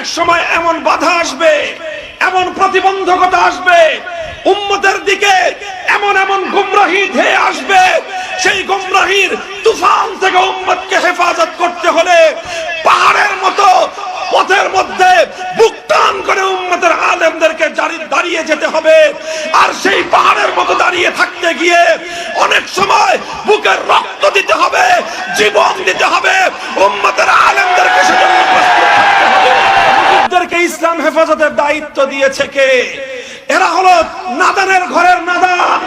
অনেক সময় এমন বাধা আসবে, এমন প্রতিবন্ধকতা আসবে, উম্মতের দিকে এমন এমন গুমরাহি ধেয়ে আসবে, সেই গুমরাহির তুফান থেকে উম্মতকে হেফাজত করতে হলে পাহাড়ের মতো পথের মধ্যে বুক টান করে উম্মতের আলেমদেরকে দাঁড়িয়ে যেতে হবে। আর সেই পাহাড়ের মতো দাঁড়িয়ে থাকতে গিয়ে অনেক সময় বুকের রক্ত দিতে হবে, জীবন দিতে হবে, উম্মতের আলেমদেরকে সেজন্য প্রস্তুত থাকতে হবে। মুজিবদেরকে ইসলাম হেফাজতের দায়িত্ব দিয়েছে কে? এরা হলো নাদানের ঘরের নাদান।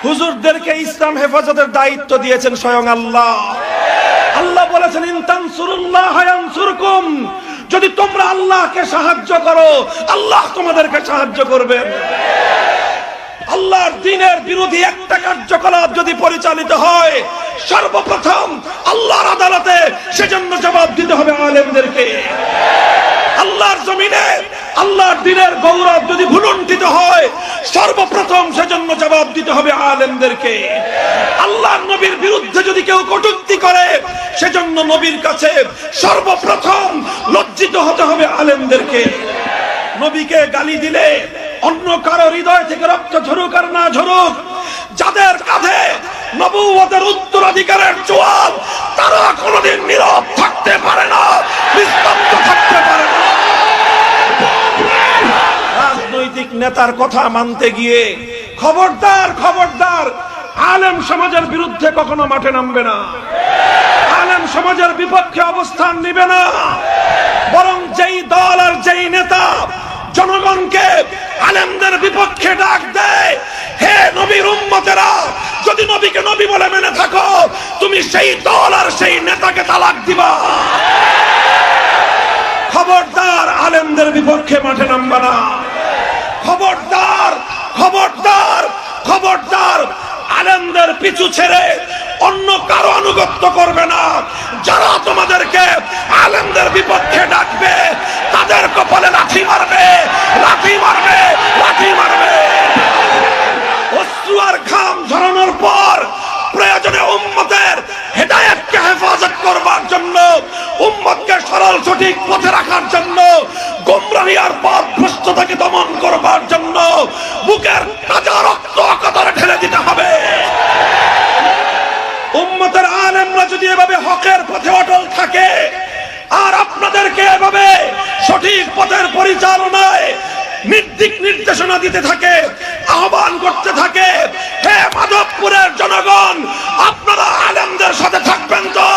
হুজুরদেরকে ইসলাম হেফাজতের দায়িত্ব দিয়েছেন স্বয়ং আল্লাহ। আল্লাহ বলেছেন ইন তানসুরুল্লাহ ইয়ানসুরকুম, যদি তোমরা আল্লাহকে সাহায্য করো আল্লাহ তোমাদেরকে সাহায্য করবেন। আল্লাহর দ্বীনের বিরোধী একটা কার্যকলাপ যদি পরিচালিত হয়, সর্বপ্রথম আল্লাহর আদালতে সেজন্য জবাব দিতে হবে আলেমদেরকে। আল্লাহর জমিনে আল্লাহর দ্বীনের গৌরব যদি ভুলুণ্ঠিত হয়, সর্বপ্রথম সেজন্য জবাব দিতে হবে আলেমদেরকে। আল্লাহর নবীর বিরুদ্ধে যদি কেউ কটূক্তি করে, সেজন্য নবীর কাছে সর্বপ্রথম লজ্জিত হতে হবে আলেমদেরকে। নবীকে গালি দিলে অন্য কারো হৃদয় থেকে রক্ত ঝরুক আর না ঝরুক, যাদের কাঁধে নবুয়তের উত্তরাধিকারের জোয়াল, তারা কোনোদিন নীরব থাকতে পারে না, নিস্তব্ধ থাকতে পারে না। রাজনৈতিক নেতার কথা মানতে গিয়ে খবরদার খবরদার, আলেম সমাজের বিরুদ্ধে কখনো মাঠে নামবে না, আলেম সমাজের বিপক্ষে অবস্থান নিবে না। বরং যেই দল আর যেই নেতা জনগণকে আলেমদের বিপক্ষে ডাক দেয়, হে নবীর উম্মতেরা, যদি নবীকে নবী বলে মেনে থাকো, তুমি সেই দল আর সেই নেতাকে তালাক দিবা। খবরদার আলেমদের বিপক্ষে মাঠে নামবা না। খবরদার খবরদার খবরদার, আলেমদের পিছু ছেড়ে অন্য কারো আনুগত্য করবে না। যারা তোমাদেরকে আলেমদের বিপক্ষে ডাকবে, তাদের কপালে লাঠি মারবে, লাঠি মারবে, লাঠি মারবে। অশ্রু আর ঘাম ঝরানোর পর প্রয়োজনে উম্মতের হেদায়েতকে হেফাজত করবার জন্য, উম্মতকে সরল সঠিক পথে রাখার জন্য, গোমরাহি আর পথভ্রষ্টতাকে দমন করবার জন্য বুকের তাজা রক্ত কাতরে ঢেলে দিতে হবে। উম্মতের আলেমরা যদি এভাবে হকের পথে অটল থাকে আর আপনাদেরকে এভাবে সঠিক পথের পরিচালনায় দিক নির্দেশনা দিতে থাকে, আহ্বান করতে থাকে, হে মাধবপুরের জনগণ, আপনারা আলেমদের সাথে থাকবেন তো?